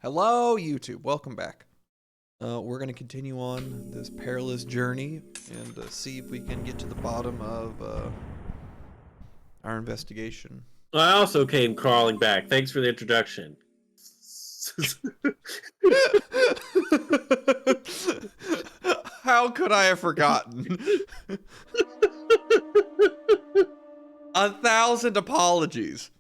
Hello, YouTube. Welcome back. We're going to continue on this perilous journey and see if we can get to the bottom of our investigation. I also came crawling back. Thanks for the introduction. How could I have forgotten? 1,000 apologies.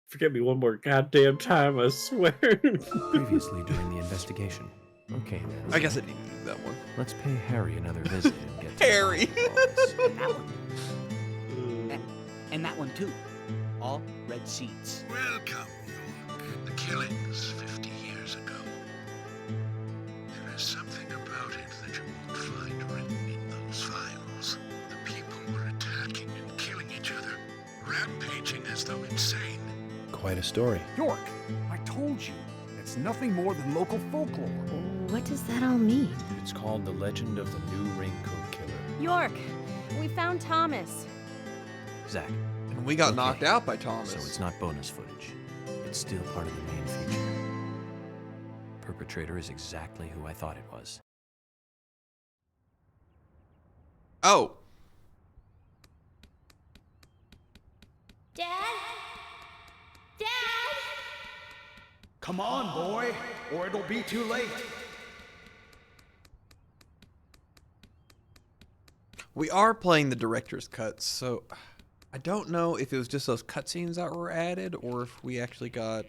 Forget me one more goddamn time, I swear. Previously during the investigation. Okay, then. I guess I need to do that one. Let's pay Harry another visit and get to Harry. the bottom of all this. And that one. And that one too. All red seeds. Welcome, York. The killings 50 years ago. There is something about it that you won't find written in those files. The people were attacking and killing each other, rampaging as though insane. Quite a story. York, I told you, it's nothing more than local folklore. What does that all mean? It's called The Legend of the New Raincoat Killer. York, we found Thomas. Zach. And we got Okay. knocked out by Thomas. So it's not bonus footage. It's still part of the main feature. Perpetrator is exactly who I thought it was. Oh. Dad? Dad? Come on, boy, or it'll be too late. We are playing the director's cuts, so I don't know if it was just those cutscenes that were added or if we actually got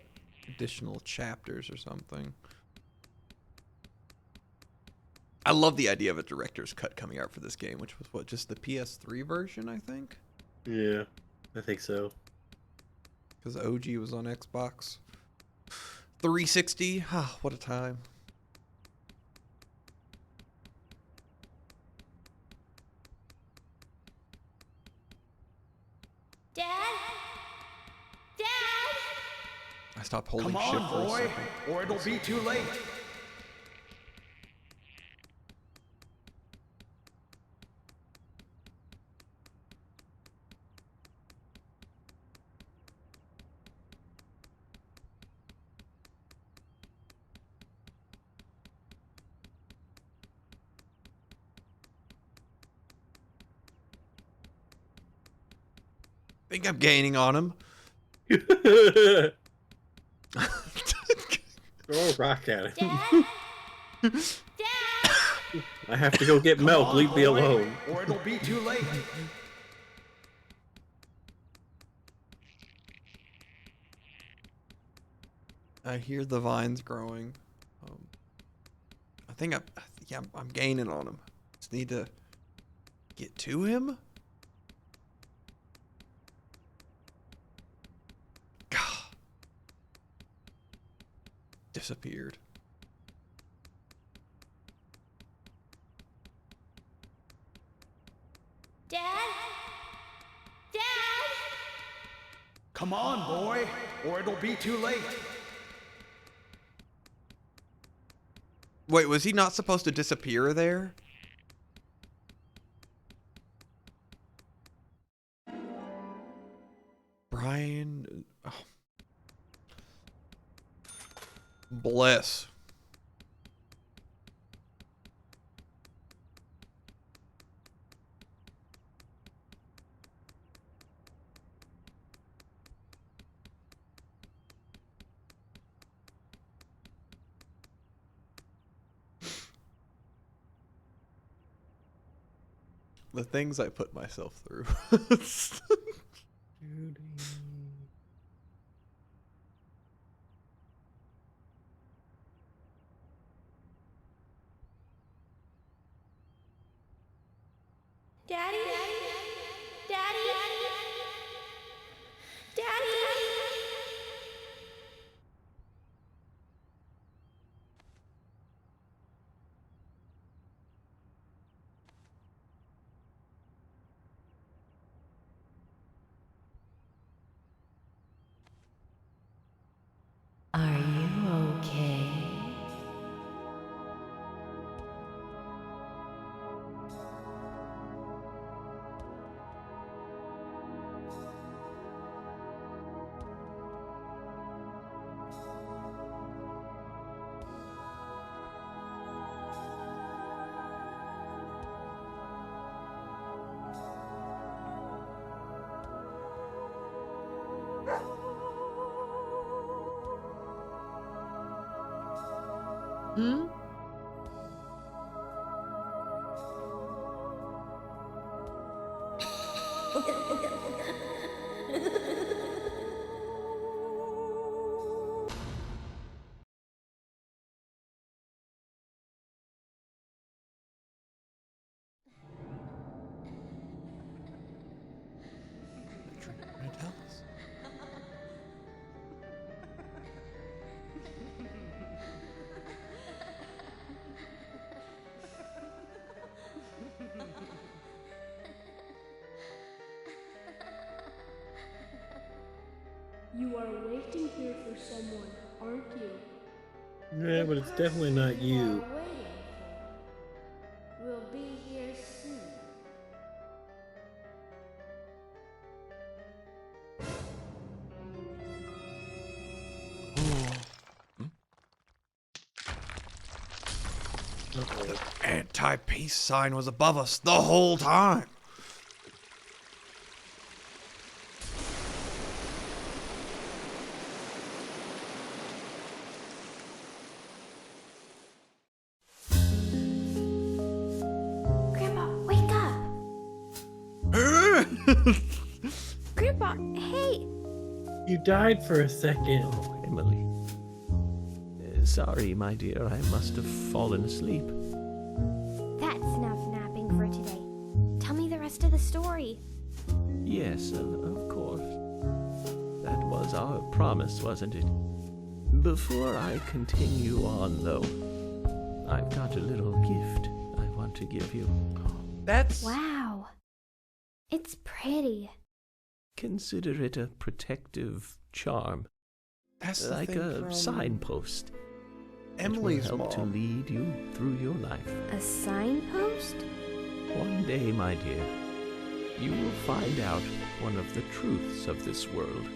additional chapters or something. I love the idea of a director's cut coming out for this game, which was what, just the PS3 version, I think? Yeah, I think so. Because OG was on Xbox 360. Ah, what a time. Dad? Dad? I stopped holding Come shift on, for a boy, second. or it'll be too late. I think I'm gaining on him. Throw a rock at it. Dad? Dad? I have to go get Come milk. on, Leave me boy, alone. or it'll be too late. I hear the vines growing. I think I'm gaining on him. Just need to get to him. God. Disappeared. Dad? Dad? Come on, boy, or it'll be too late. Wait, was he not supposed to disappear there? Brian. Oh. Bless. The things I put myself through. Daddy? Daddy? Daddy? Are you okay? Hmm? What you're gonna tell us? You are waiting here for someone, aren't you? Yeah, but it's definitely not You you. are waiting for will be here soon. Uh-oh. Anti-peace sign was above us the whole time. Grandpa, wake up! Grandpa, hey! You died for a second. Oh, Emily. Sorry, my dear, I must have fallen asleep. That's enough napping for today. Tell me the rest of the story. Yes, of course. That was our promise, wasn't it? Before I continue on, though, I've got a little gift I want to give you. That's Wow. It's pretty. Consider it a protective charm, that's the like thing a from signpost. Emily's it will help to mom. lead you through your life. A signpost? One day, my dear, you will find out one of the truths of this world.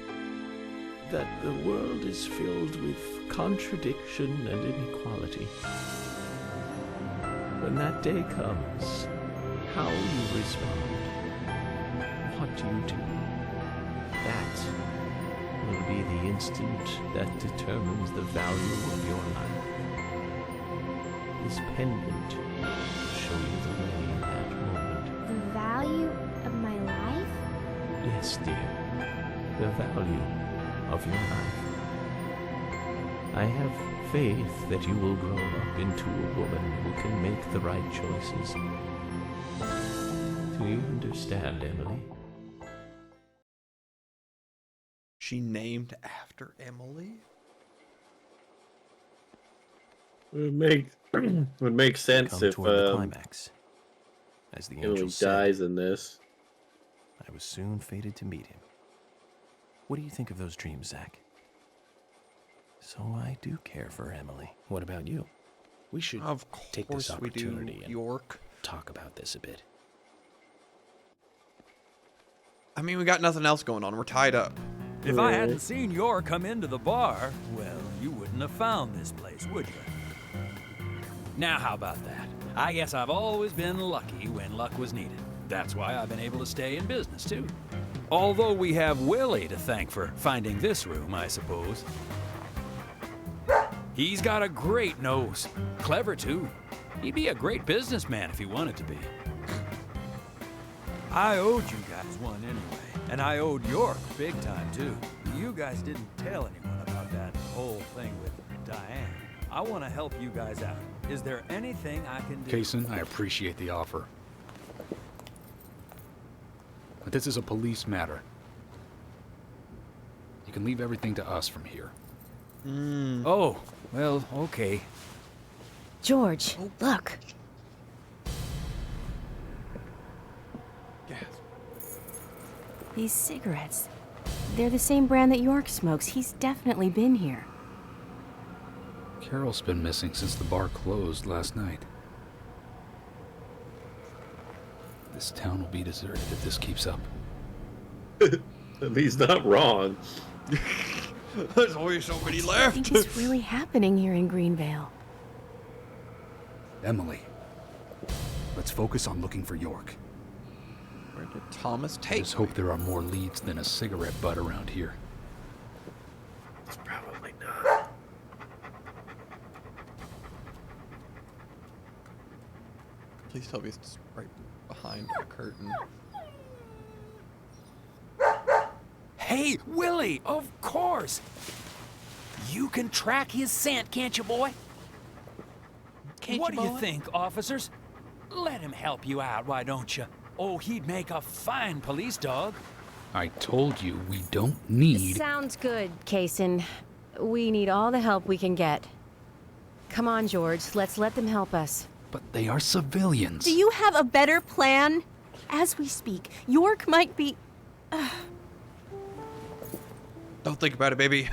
That the world is filled with contradiction and inequality. When that day comes, how you respond, what you do, that will be the instant that determines the value of your life. This pendant will show you the way in that moment. The value of my life? Yes, dear, the value of your life. I have faith that you will grow up into a woman who can make the right choices. Do you understand, Emily? She named after Emily? Would make sense Come if toward the climax. As the Emily angel said, dies in this. I was soon fated to meet him. What do you think of those dreams, Zach? So I do care for Emily. What about you? We should Of take this course we do, opportunity and York. talk about this a bit. I mean, we got nothing else going on. We're tied up. If I hadn't seen Yor come into the bar, well, you wouldn't have found this place, would you? Now, how about that? I guess I've always been lucky when luck was needed. That's why I've been able to stay in business, too. Although we have Willie to thank for finding this room, I suppose. He's got a great nose. Clever, too. He'd be a great businessman if he wanted to be. I owed you guys one anyway, and I owed York big time, too. You guys didn't tell anyone about that whole thing with Diane. I want to help you guys out. Is there anything I can do? Kaysen, I appreciate the offer. But this is a police matter. You can leave everything to us from here. Oh, well, okay. George, look. Yes. These cigarettes. They're the same brand that York smokes. He's definitely been here. Carol's been missing since the bar closed last night. This town will be deserted if this keeps up. He's not wrong. There's only so many What do you think left. is really happening here in Greenvale? Emily, let's focus on looking for York. Where did Thomas take Just hope there are more leads than a cigarette butt around here. It's probably not. Please tell me it's right behind a curtain. Hey, Willie, of course. You can track his scent, can't you, boy? What do you think, officers? Let him help you out, why don't you? Oh, he'd make a fine police dog. I told you we don't need... Sounds good, Kaysen. We need all the help we can get. Come on, George. Let's let them help us. But they are civilians. Do you have a better plan? As we speak, York might be... Don't think about it, baby.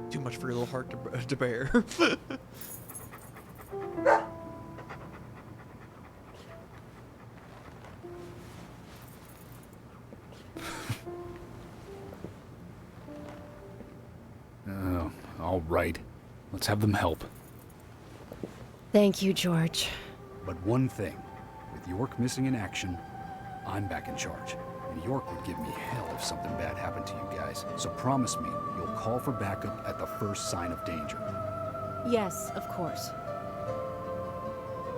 Too much for your little heart to bear. All right. Let's have them help. Thank you, George. But one thing. With York missing in action, I'm back in charge. And York would give me hell if something bad happened to you guys. So promise me you'll call for backup at the first sign of danger. Yes, of course.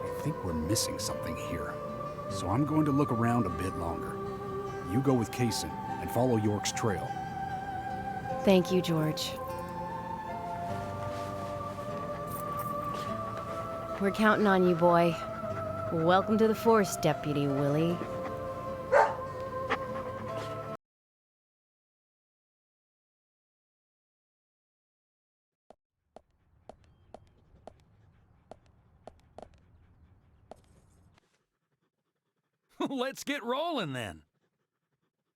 I think we're missing something here. So I'm going to look around a bit longer. You go with Kaysen and follow York's trail. Thank you, George. We're counting on you, boy. Welcome to the force, Deputy Willie. Let's get rolling then.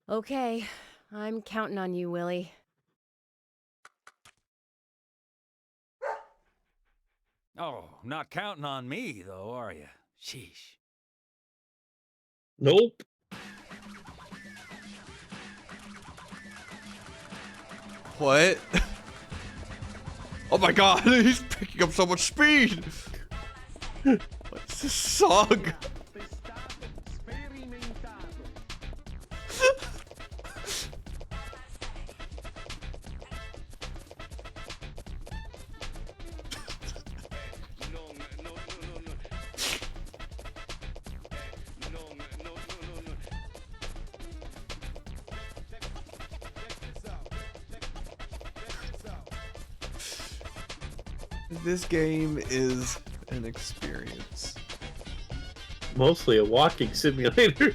Okay, I'm counting on you, Willie. Oh, not counting on me, though, are you? Sheesh. Nope. What? Oh my god, he's picking up so much speed! What's this song? This game is an experience. Mostly a walking simulator.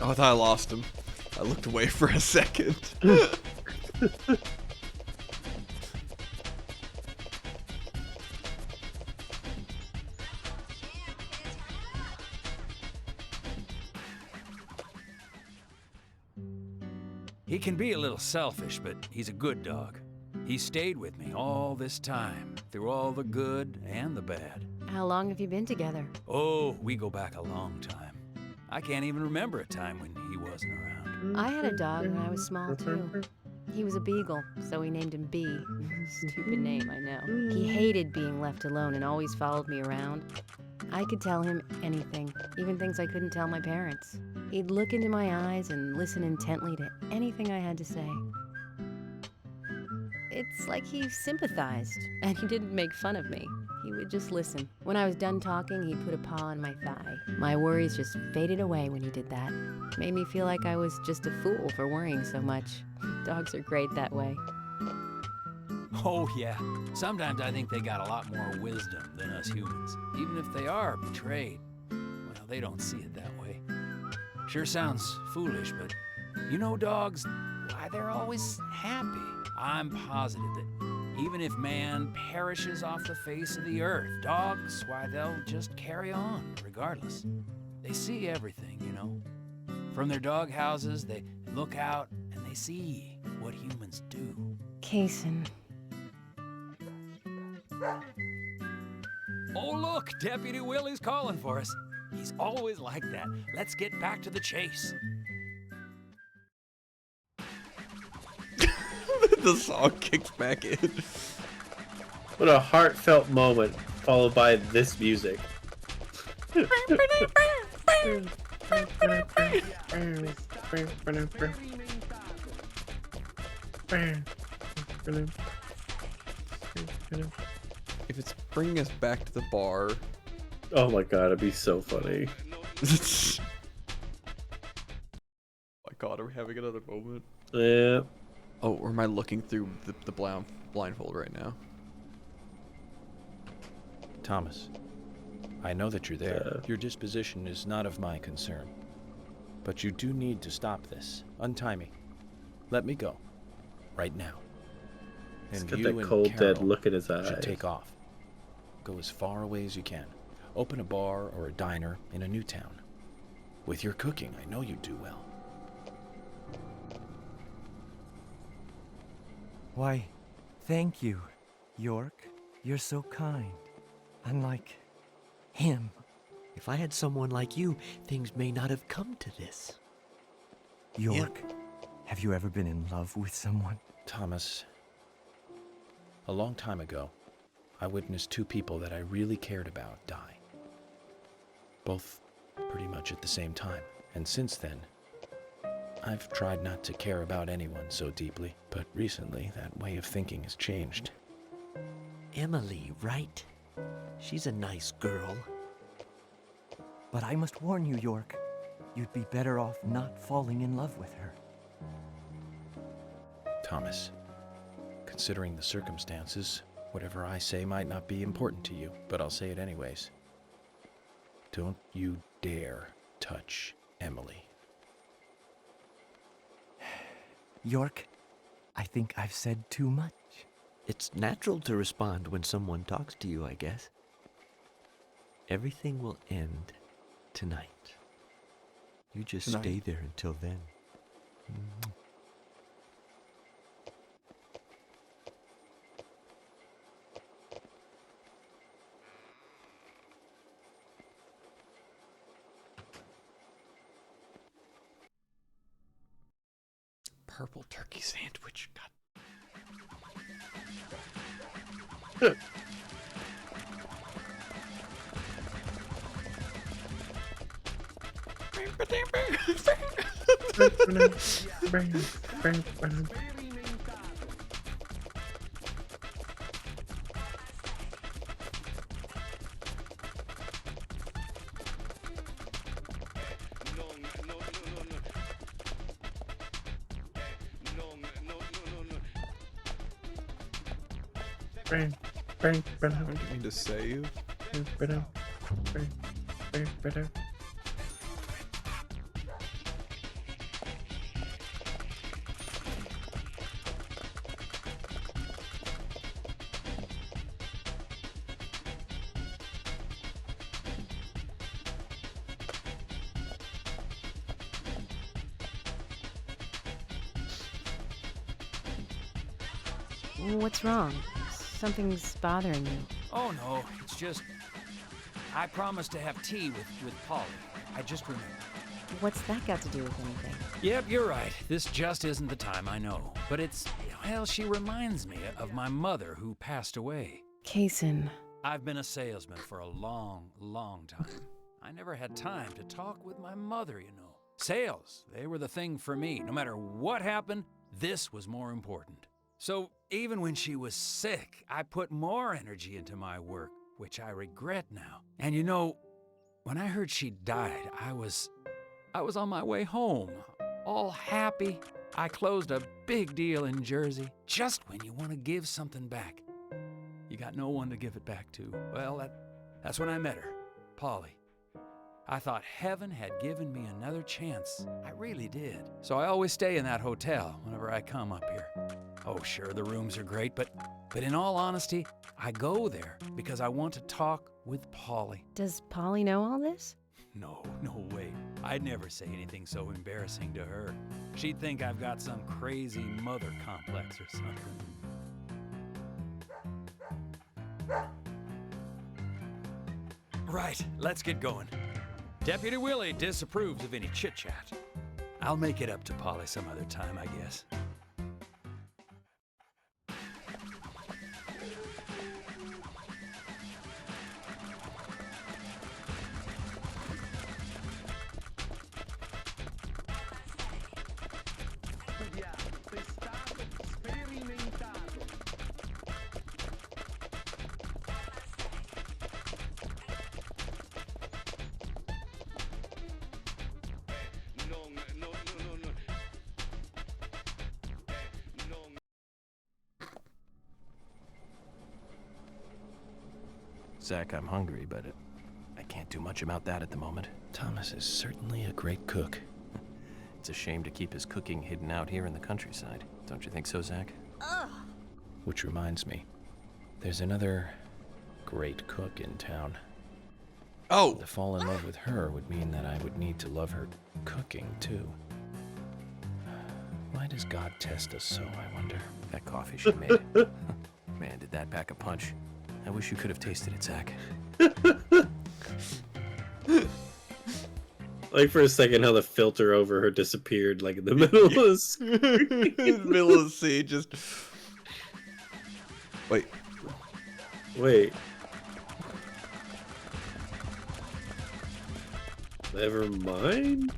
Oh, I thought I lost him. I looked away for a second. He can be a little selfish, but he's a good dog. He stayed with me all this time, through all the good and the bad. How long have you been together? Oh, we go back a long time. I can't even remember a time when he wasn't around. I had a dog when I was small, too. He was a beagle, so we named him B. Stupid name, I know. He hated being left alone and always followed me around. I could tell him anything, even things I couldn't tell my parents. He'd look into my eyes and listen intently to anything I had to say. It's like he sympathized, and he didn't make fun of me. He would just listen. When I was done talking, he'd put a paw on my thigh. My worries just faded away when he did that. Made me feel like I was just a fool for worrying so much. Dogs are great that way. Oh, yeah. Sometimes I think they got a lot more wisdom than us humans. Even if they are betrayed, well, they don't see it that way. Sure sounds foolish, but you know dogs, why they're always happy. I'm positive that even if man perishes off the face of the earth, dogs, why, they'll just carry on regardless. They see everything, you know. From their dog houses, they look out and they see what humans do. Kaysen. Oh, look, Deputy Willie's calling for us. He's always like that. Let's get back to the chase. The song kicks back in. What a heartfelt moment, followed by this music. If it's bringing us back to the bar. Oh my god, it'd be so funny. Oh my god, are we having another moment? Yeah. Oh, or am I looking through the blindfold right now? Thomas, I know that you're there. Your disposition is not of my concern. But you do need to stop this. Untie me. Let me go. Right now. He's And got you that and cold, Carol dead look in his eyes. should take off. Go as far away as you can. Open a bar or a diner in a new town. With your cooking, I know you do well. Why, thank you, York. You're so kind. Unlike him. If I had someone like you, things may not have come to this. York, have you ever been in love with someone? Thomas, a long time ago, I witnessed two people that I really cared about die. Both pretty much at the same time. And since then, I've tried not to care about anyone so deeply, but recently that way of thinking has changed. Emily, right? She's a nice girl. But I must warn you, York. You'd be better off not falling in love with her. Thomas, considering the circumstances, whatever I say might not be important to you, but I'll say it anyways. Don't you dare touch Emily. York, I think I've said too much. It's natural to respond when someone talks to you, I guess. Everything will end tonight. You just stay there until then. Purple turkey sandwich. God. I don't mean to save. What's wrong? Something's bothering you. Oh, no, it's just... I promised to have tea with Polly. I just remembered. What's that got to do with anything? Yep, you're right. This just isn't the time, I know. But it's... well, she reminds me of my mother who passed away. Kaysen. I've been a salesman for a long, long time. I never had time to talk with my mother, you know. Sales, they were the thing for me. No matter what happened, this was more important. So even when she was sick, I put more energy into my work. which I regret now. And you know, when I heard she died, I was on my way home, all happy. I closed a big deal in Jersey. Just when you want to give something back, you got no one to give it back to. Well, that's when I met her, Polly. I thought heaven had given me another chance. I really did. So I always stay in that hotel whenever I come up here. Oh, sure, the rooms are great, but in all honesty, I go there because I want to talk with Polly. Does Polly know all this? No way. I'd never say anything so embarrassing to her. She'd think I've got some crazy mother complex or something. Right, let's get going. Deputy Willie disapproves of any chit-chat. I'll make it up to Polly some other time, I guess. Zach, I'm hungry, but I can't do much about that at the moment. Thomas is certainly a great cook. It's a shame to keep his cooking hidden out here in the countryside. Don't you think so, Zach? Ugh. Which reminds me, there's another great cook in town. Oh! To fall in love with her would mean that I would need to love her cooking, too. Why does God test us so, I wonder? That coffee she made. Man, did that pack a punch. I wish you could have tasted it, Zach. Like for a second how the filter over her disappeared, like in the middle of the screen. In the middle of the scene, just... Wait. Never mind?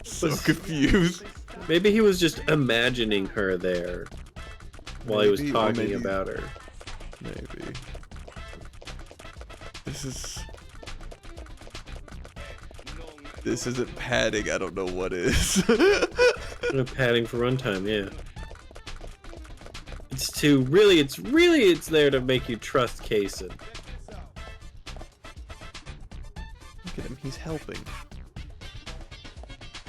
So confused. Maybe he was just imagining her there while he was talking about her. Maybe. This isn't padding. I don't know what is. Padding for runtime, yeah. It's there to make you trust Kaysen. Look at him, he's helping.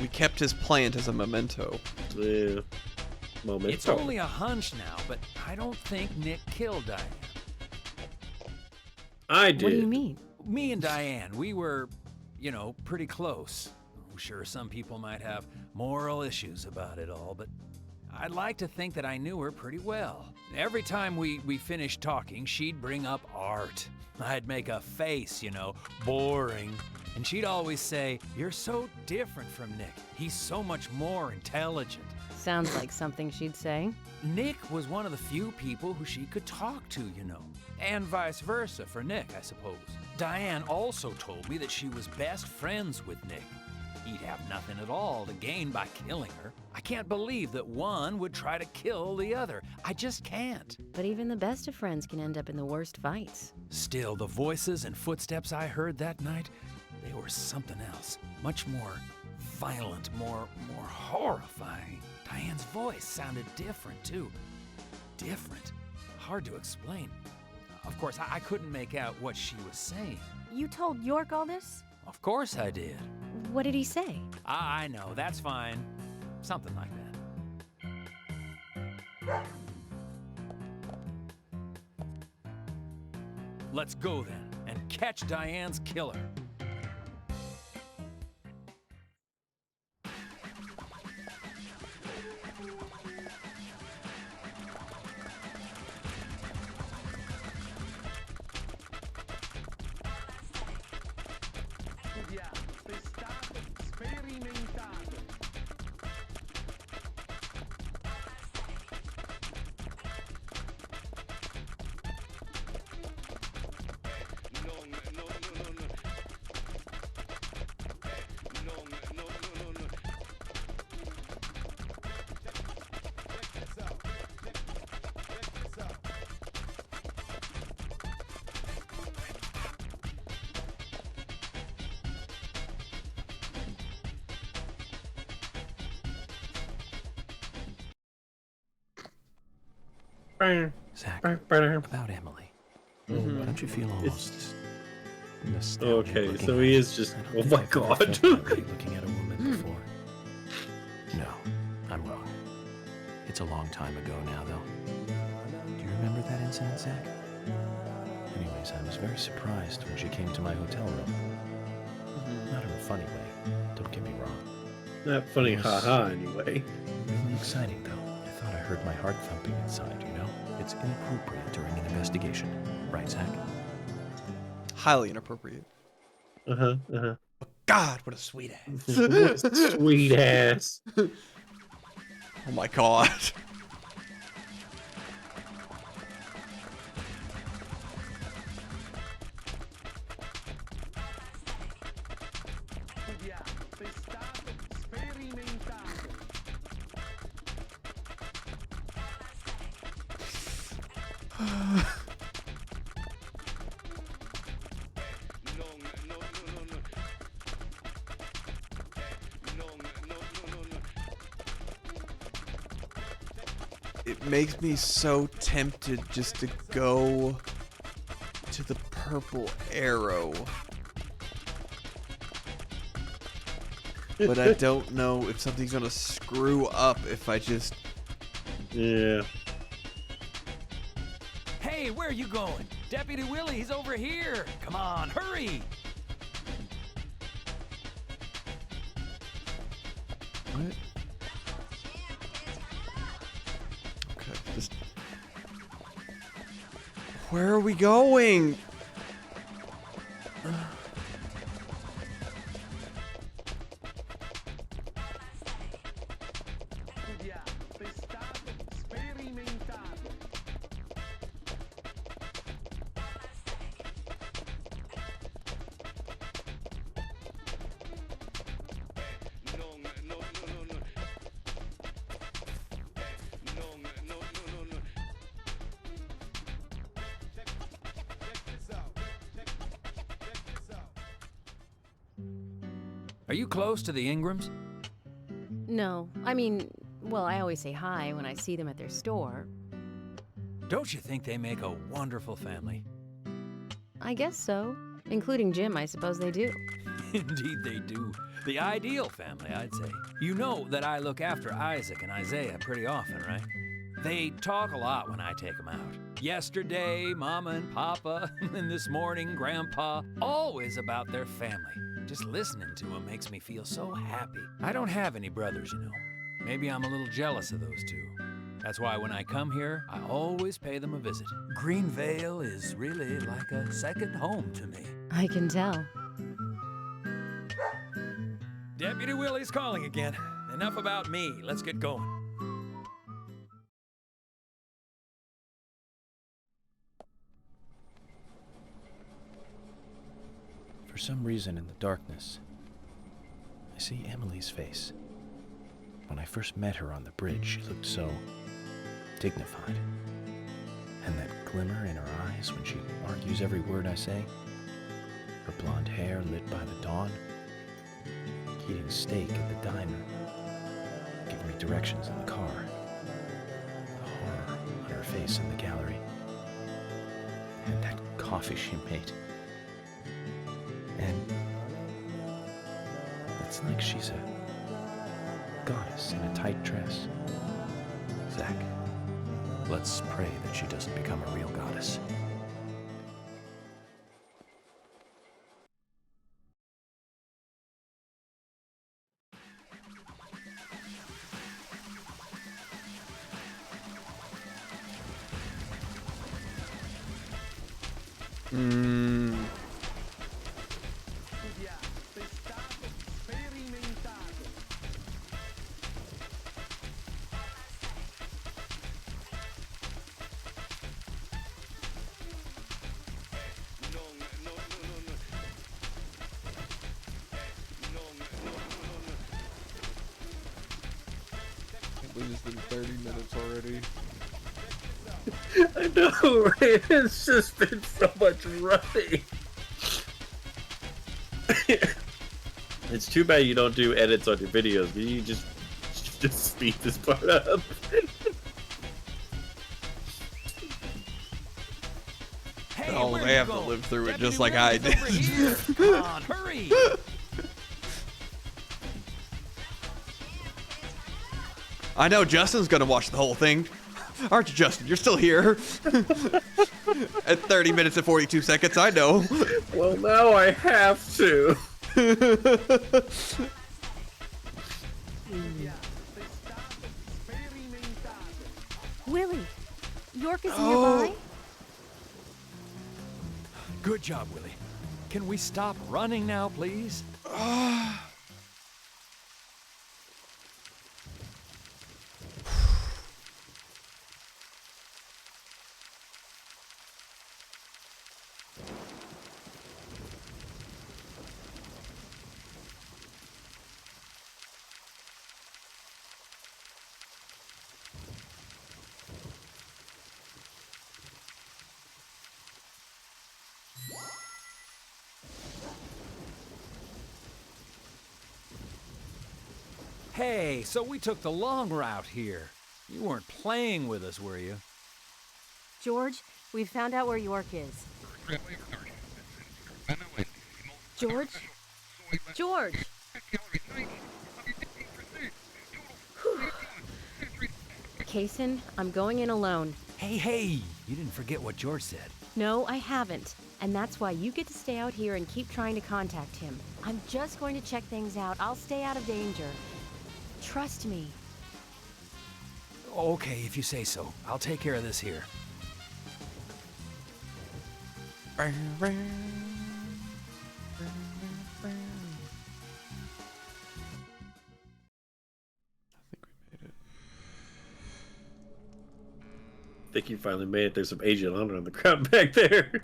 We kept his plant as a memento. Yeah. Memento. It's only a hunch now, but I don't think Nick killed Diane. I did. What do you mean? Me and Diane, we were, pretty close. I'm sure some people might have moral issues about it all, but I'd like to think that I knew her pretty well. Every time we finished talking, she'd bring up art. I'd make a face, boring. And she'd always say, "You're so different from Nick. He's so much more intelligent." Sounds like something she'd say. Nick was one of the few people who she could talk to, and vice versa for Nick, I suppose. Diane also told me that she was best friends with Nick. He'd have nothing at all to gain by killing her. I can't believe that one would try to kill the other. I just can't. But even the best of friends can end up in the worst fights. Still, the voices and footsteps I heard that night, they were something else. Much more violent, more horrifying. Diane's voice sounded different, too. Different. Hard to explain. Of course, I couldn't make out what she was saying. You told York all this? Of course I did. What did he say? I know, that's fine. Something like that. Let's go then, and catch Diane's killer. Zach, about Emily. Mhm. Don't you feel almost nostalgic? Okay, looking so at he her? is just. I don't Oh think my I've ever god. felt that way looking at a woman before. No, I'm wrong. It's a long time ago now, though. Do you remember that incident, Zach? Anyways, I was very surprised when she came to my hotel room. Not in a funny way, don't get me wrong. Not funny, It was haha, anyway. really exciting, though. I thought I heard my heart thumping inside, you know? It's inappropriate during an investigation. Right, Zach? Highly inappropriate. Uh-huh, uh-huh. God, what a sweet ass. What a sweet ass. Oh my god. It makes me so tempted just to go to the purple arrow. But I don't know if something's gonna screw up if I just... Yeah. Hey, where are you going? Deputy Willie, he's over here. Come on, hurry. What? Okay, just... Where are we going? Are you close to the Ingrams? No, I mean, well, I always say hi when I see them at their store. Don't you think they make a wonderful family? I guess so. Including Jim, I suppose they do. Indeed they do. The ideal family, I'd say. You know that I look after Isaac and Isaiah pretty often, right? They talk a lot when I take them out. Yesterday, Mama and Papa, and this morning, Grandpa, always about their family. Just listening to them makes me feel so happy. I don't have any brothers, you know. Maybe I'm a little jealous of those two. That's why when I come here, I always pay them a visit. Greenvale is really like a second home to me. I can tell. Deputy Willie's calling again. Enough about me. Let's get going. For some reason in the darkness, I see Emily's face. When I first met her on the bridge, she looked so dignified. And that glimmer in her eyes when she argues every word I say. Her blonde hair lit by the dawn. Eating steak at the diner. Giving me directions in the car. The horror on her face in the gallery. And that coffee she made. And it's like she's a goddess in a tight dress. Zach, let's pray that she doesn't become a real goddess. It's been 30 minutes already. I know, right? It's just been so much running. It's too bad you don't do edits on your videos. You just speed this part up. Oh, they have to live through it just like I did. Come on, hurry! I know Justin's gonna watch the whole thing. Aren't you, Justin? You're still here. At 30 minutes and 42 seconds, I know. Well, now I have to. Willie, York is nearby. Good job, Willie. Can we stop running now, please? Hey, so we took the long route here. You weren't playing with us, were you? George, we've found out where York is. George? George! Kaysen, I'm going in alone. Hey, you didn't forget what George said. No, I haven't. And that's why you get to stay out here and keep trying to contact him. I'm just going to check things out. I'll stay out of danger. Trust me. Okay, if you say so. I'll take care of this here. I think you finally made it. There's some Agent Hunter on the ground back there.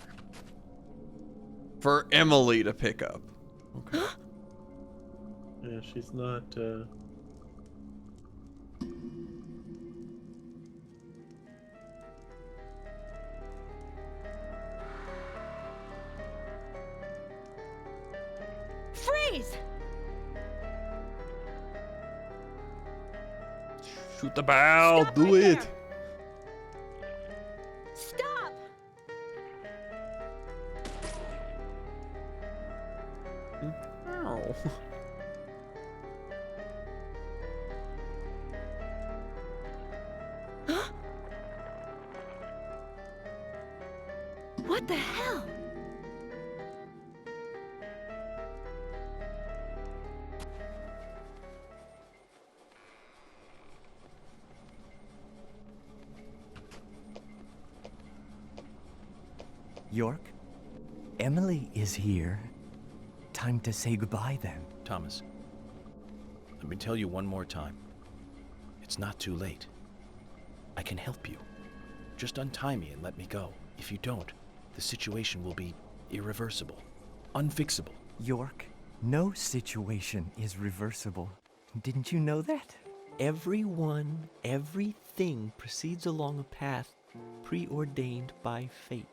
For Emily to pick up. Okay. Yeah, she's not, Freeze! Shoot the bow. Stop Do right it. there. Stop! Ow. What the hell? York, Emily is here. Time to say goodbye then. Thomas, let me tell you one more time. It's not too late. I can help you. Just untie me and let me go. If you don't, the situation will be irreversible, unfixable. York, no situation is reversible. Didn't you know that? Everyone, everything proceeds along a path preordained by fate.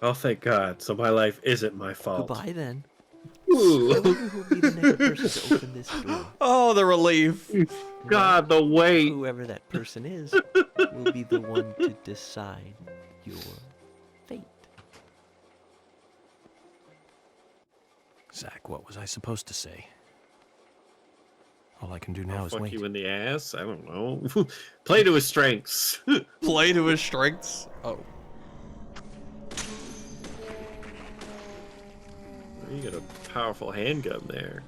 oh, thank God. So my life isn't my fault. Goodbye then. Ooh. I wonder who'll be the next person to open this door. Oh, the relief. God, the wait. Whoever that person is will be the one to decide your fate. Zach, what was I supposed to say? All I can do now is Fuck wait. you in the ass? I don't know. Play to his strengths. Play to his strengths. Oh. You got a powerful handgun there.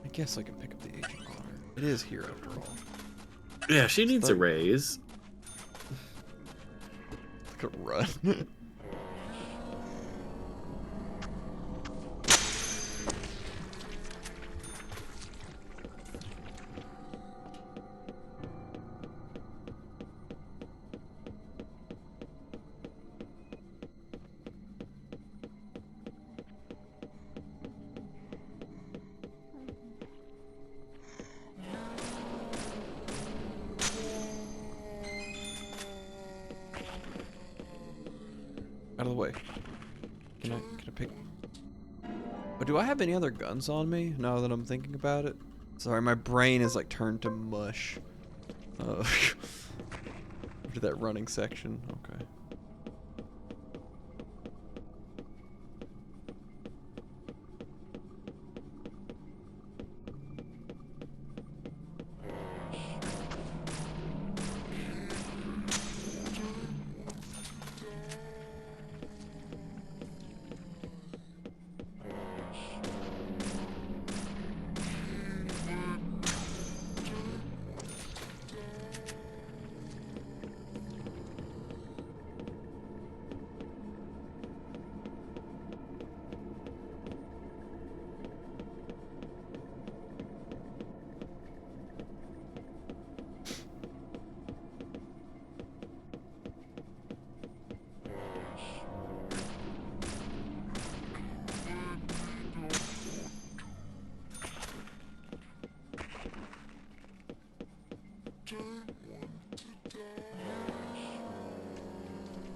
I guess I can pick up the Agent Hunter. It is here after all. Yeah, she needs a raise. Look at run. Out of the way. Can I pick? But do I have any other guns on me now that I'm thinking about it? Sorry, my brain is like turned to mush. After that running section. Okay.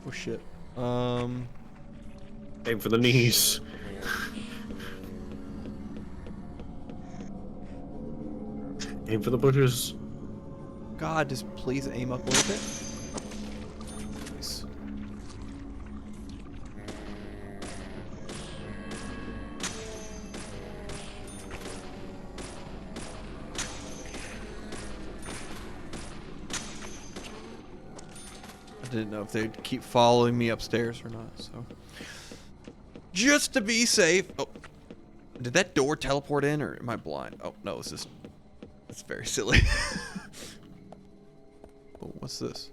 Oh shit. Aim for the knees. Aim for the butchers. God, just please aim up a little bit. Nice. I didn't know if they'd keep following me upstairs or not, so. Just to be safe. Oh, did that door teleport in, or am I blind? Oh, no, it's just, it's very silly. Oh, what's this?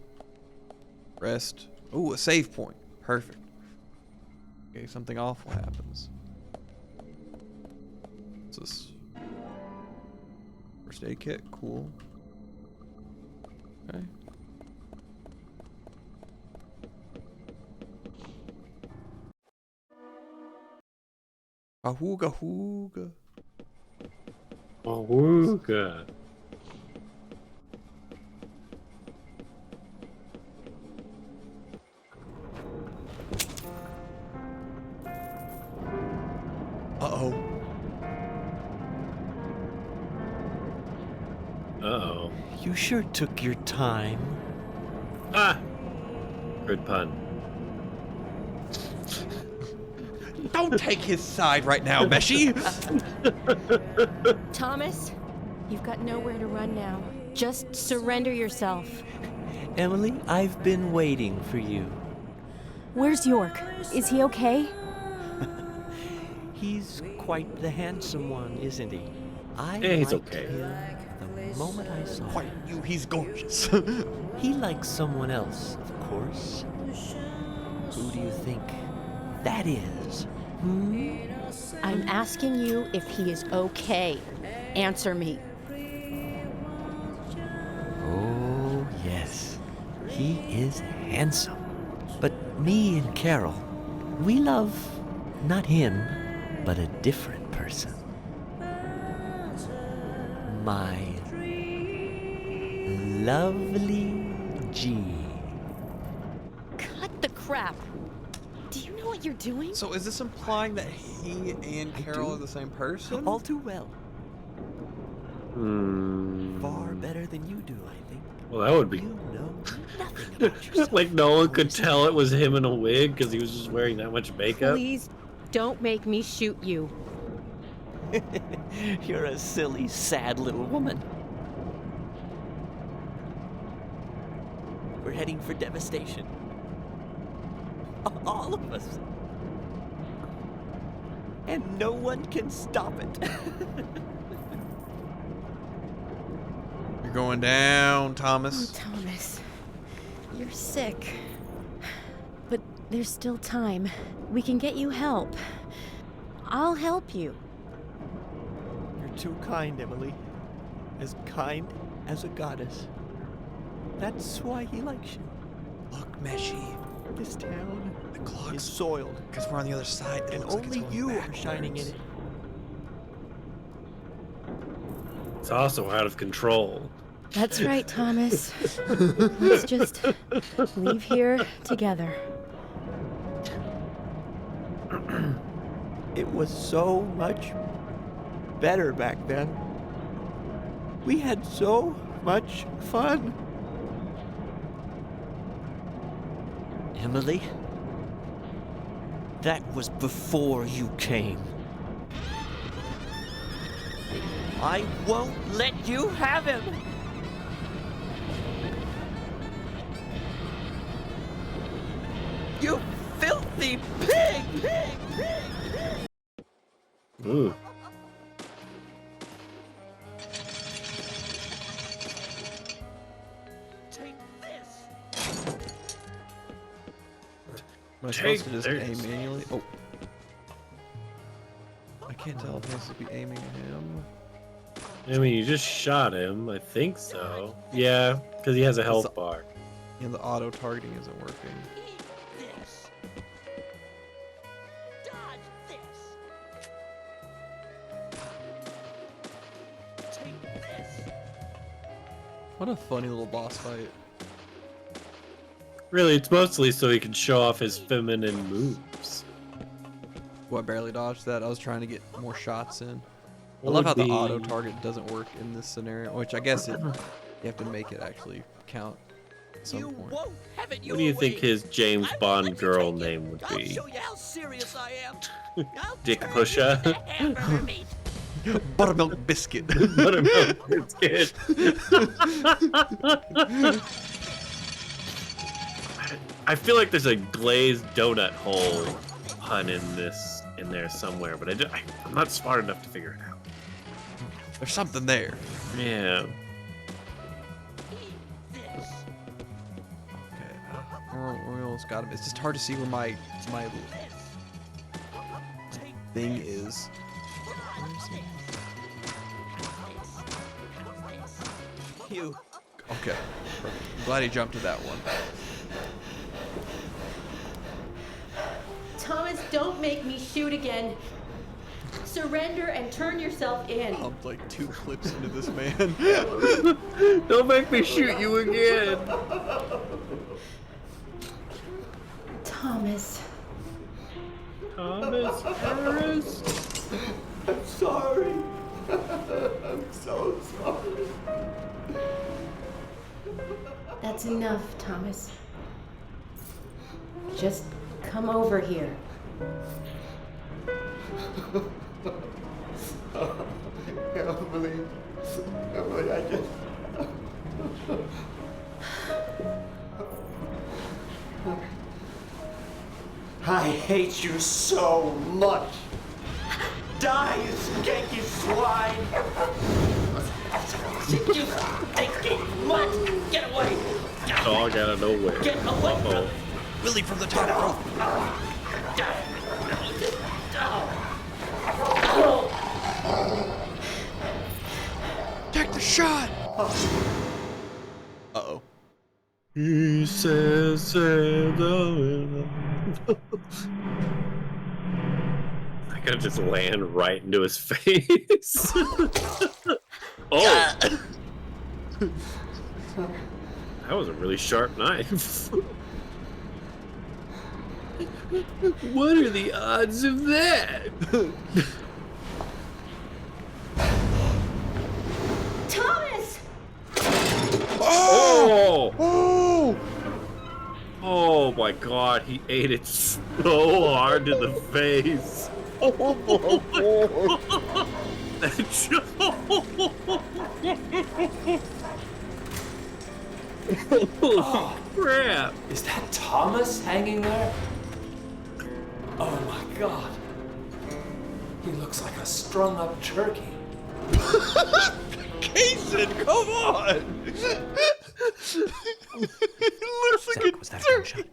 Rest. Oh, a save point. Perfect. Okay, something awful happens. What's this? First aid kit, cool. Okay. Ahooga hooga. Ahooga. Uh-oh. Uh-oh. You sure took your time. Ah! Good pun. Don't take his side right now, Meshi! Thomas, you've got nowhere to run now. Just surrender yourself. Emily, I've been waiting for you. Where's York? Is he okay? He's quite the handsome one, isn't he? I he's liked okay. him the moment I saw Quite him. you, he's gorgeous. He likes someone else, of course. Who do you think that is? I'm asking you if he is okay. Answer me. Oh, yes. He is handsome. But me and Carol, we love not him, but a different person. My lovely Jean. Cut the crap. Do you know what you're doing? So is this implying that he and Carol are the same person? All too well. Hmm. Far better than you do, I think. Well, that would be. You know nothing about yourself. Like no one could tell it was him in a wig because he was just wearing that much makeup. Please don't make me shoot you. You're a silly, sad little woman. We're heading for devastation. All of us. And no one can stop it. You're going down, Thomas. Oh, Thomas, you're sick. But there's still time. We can get you help. I'll help you. You're too kind, Emily. As kind as a goddess. That's why he likes you. Look, Meshi. This town The clock's is soiled. because we're on the other side. It And looks like only it's going you are backwards. shining in it. It's also out of control. That's right, Thomas. Let's just leave here together. It was so much better back then. We had so much fun. Emily? That was before you came. I won't let you have him! You filthy pig! Ooh. Take this! Am I supposed to just aim manually? Oh. I can't tell if I'm supposed to be aiming at him. I mean, you just shot him. I think so. Yeah, because he has a health bar. Yeah, the auto targeting isn't working. This. Dodge this. Take this. What a funny little boss fight. Really, it's mostly so he can show off his feminine moves. Well, I barely dodged that. I was trying to get more shots in. What I love how would the be- auto target doesn't work in this scenario, which I guess you have to make it actually count at some point. What do you think his James Bond girl name would be? Show you how serious I am. Dick Pusher? Buttermilk biscuit. Buttermilk biscuit. I feel like there's a glazed donut hole pun in there somewhere, but I'm not smart enough to figure it out. There's something there. Yeah. Okay, we almost got him. It's just hard to see where my thing is. You. Okay, perfect. I'm glad he jumped to that one. Thomas, don't make me shoot again. Surrender and turn yourself in. I'm like 2 clips into this man. Don't make me shoot you again. Thomas. Thomas Harris. I'm sorry. I'm so sorry. That's enough, Thomas. Just come over here. Emily, I just... I hate you so much. Die, you skanky swine! You stinking mutt! Get away! Dog out of nowhere. Get away from... Willie from the top rope. Take the shot. Uh-oh. He says, I gotta just land right into his face. Oh! That was a really sharp knife. What are the odds of that? Thomas! Oh! Oh! Oh my god, he ate it so hard to the face. Oh Holy crap! Is that Thomas hanging there? Oh my god. He looks like a strung up turkey. Kason, come on! It looks like a turkey.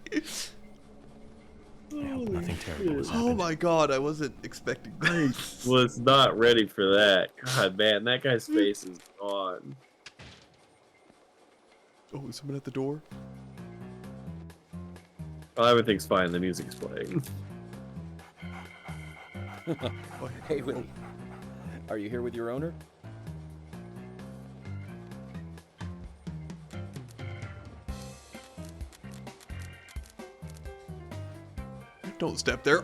I hope nothing terrible has happened. Oh my god, I wasn't expecting that. Was not ready for that. God, man, that guy's face is gone. Oh, is someone at the door? Well, everything's fine. The music's playing. Hey, Willie. Are you here with your owner? Don't step there.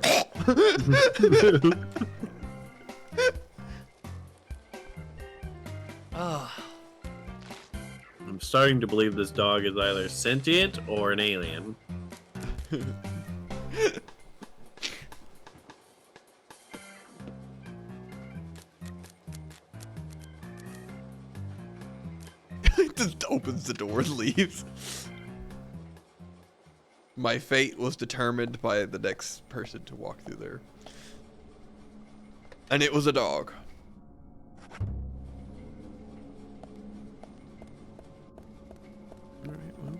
starting to believe this dog is either sentient or an alien. Just opens the door and leaves. My fate was determined by the next person to walk through there. And it was a dog. Alright, well.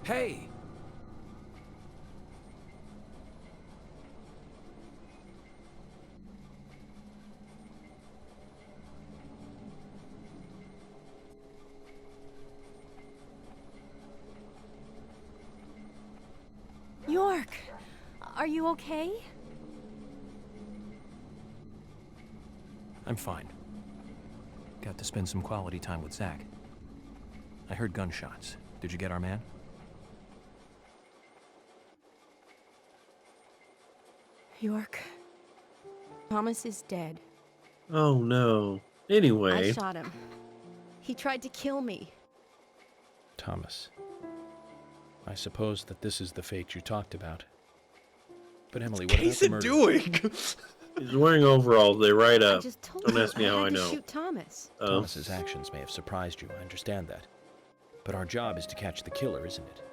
Hey! York, are you okay? I'm fine. Got to spend some quality time with Zach. I heard gunshots. Did you get our man? York, Thomas is dead. Oh no. Anyway. I shot him. He tried to kill me. Thomas. I suppose that this is the fate you talked about. But Emily, what about the murder? doing? He's wearing overalls. They right I up. just told Don't you ask me how I had to know. shoot Thomas. Thomas's actions may have surprised you, I understand that. But our job is to catch the killer, isn't it?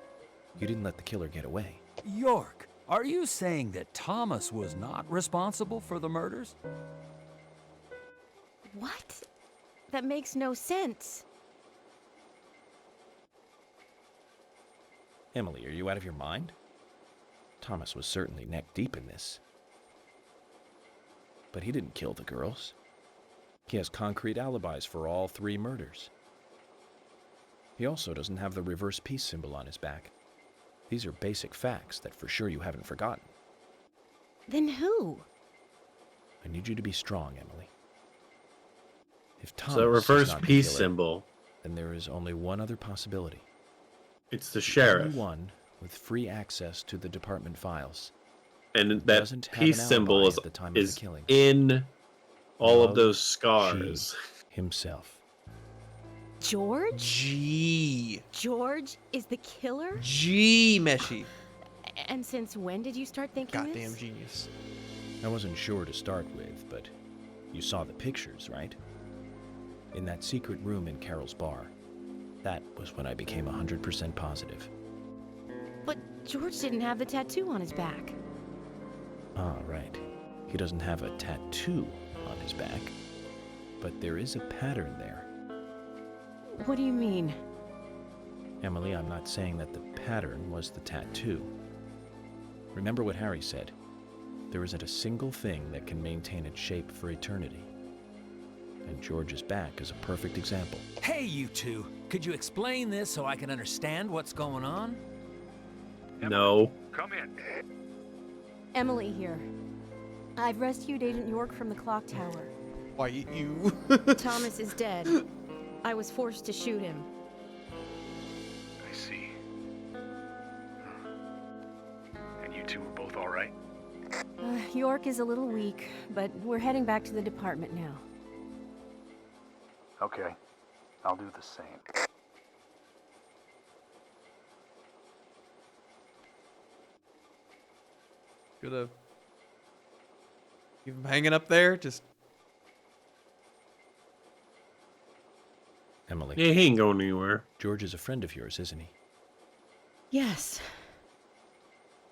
You didn't let the killer get away. York, are you saying that Thomas was not responsible for the murders? What? That makes no sense. Emily, are you out of your mind? Thomas was certainly neck deep in this. But he didn't kill the girls. He has concrete alibis for all 3 murders. He also doesn't have the reverse peace symbol on his back. These are basic facts that for sure you haven't forgotten. Then who? I need you to be strong, Emily. If Thomas So reverse is not the peace killer, symbol. then there is only one other possibility. It's the sheriff. Only one with free access to the department files. And that Doesn't have peace an symbol alibi is, at the time of the is killing. in all of Love those scars. Himself. George? G. George is the killer? G, Meshi. And since when did you start thinking Goddamn this? genius. I wasn't sure to start with, but you saw the pictures, right? In that secret room in Carol's bar. That was when I became 100% positive. But George didn't have the tattoo on his back. Ah, right. He doesn't have a tattoo on his back, but there is a pattern there. What do you mean? Emily, I'm not saying that the pattern was the tattoo. Remember what Harry said. There isn't a single thing that can maintain its shape for eternity. And George's back is a perfect example. Hey, you two. Could you explain this so I can understand what's going on? No. Come in. Emily here. I've rescued Agent York from the clock tower. Why you? Thomas is dead. I was forced to shoot him. I see. And you two were both all right? York is a little weak, but we're heading back to the department now. Okay. I'll do the same. Gonna keep him hanging up there. Just Emily. Yeah, he ain't going anywhere. George is a friend of yours, isn't he? Yes.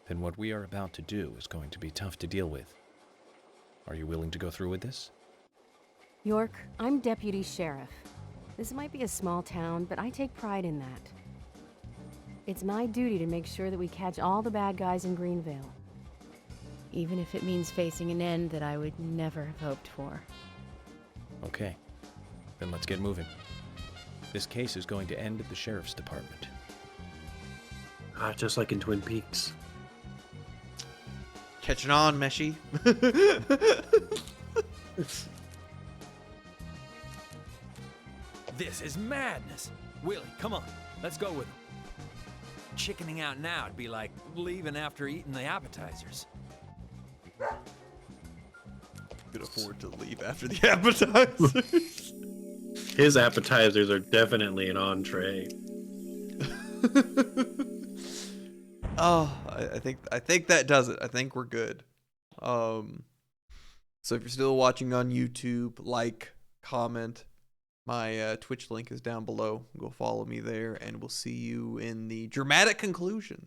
Then what we are about to do is going to be tough to deal with. Are you willing to go through with this? York, I'm deputy sheriff. This might be a small town, but I take pride in that. It's my duty to make sure that we catch all the bad guys in Greenvale. Even if it means facing an end that I would never have hoped for. Okay. Then let's get moving. This case is going to end at the sheriff's department. Ah, just like in Twin Peaks. catching on, Meshi. This is madness. Willie, come on. Let's go with him. Chickening out now would be like leaving after eating the appetizers. Could afford to leave after the appetizers. His appetizers are definitely an entree. Oh, I think that does it. I think we're good. So if you're still watching on YouTube, like, comment. My Twitch link is down below. Go follow me there, and we'll see you in the dramatic conclusion